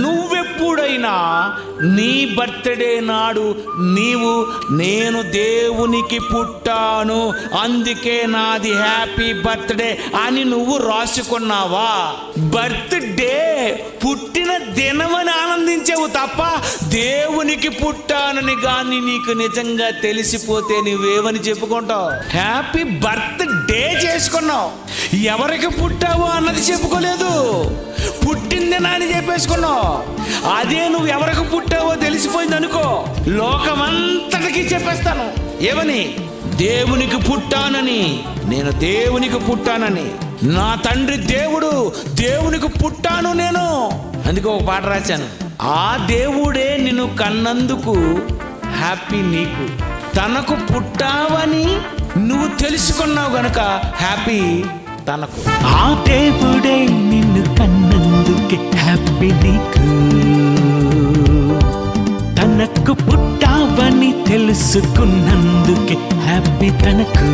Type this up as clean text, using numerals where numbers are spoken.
నువ్వెప్పుడైనా నీ బర్త్డే నాడు నేను దేవునికి పుట్టాను అందుకే నాది హ్యాపీ బర్త్డే అని నువ్వు రాసుకున్నావా? బర్త్డే పుట్టిన దినమని ఆనందించావు తప్ప దేవునికి పుట్టానని కానీ నీకు నిజంగా తెలిసిపోతే నువ్వేమని చెప్పుకుంటావు? హ్యాపీ బర్త్డే చేసుకున్నావు. ఎవరికి పుట్టావు అన్నది చెప్పుకోలేదు, పుట్టిందేనా అని చెప్పేసుకున్నావు. అదే నువ్వు ఎవరికి పుట్టావో తెలిసిపోయింది అనుకో, లోకమంతటికి చెప్పేస్తాను ఏమని? దేవునికి పుట్టానని, నేను దేవునికి పుట్టానని, నా తండ్రి దేవుడు, దేవునికి పుట్టాను నేను. అందుకే ఒక పాట రాశాను, ఆ దేవుడే నిన్ను కన్నందుకు హ్యాపీ నీకు, తనకు పుట్టావని నువ్వు తెలుసుకున్నావు గనుక హ్యాపీ తనకు. ఆ దేవుడే నిన్ను కన్నందుకే హ్యాపీ నీకు, తనకు పుట్టావని తెలుసుకున్నందుకే హ్యాపీ తనకు.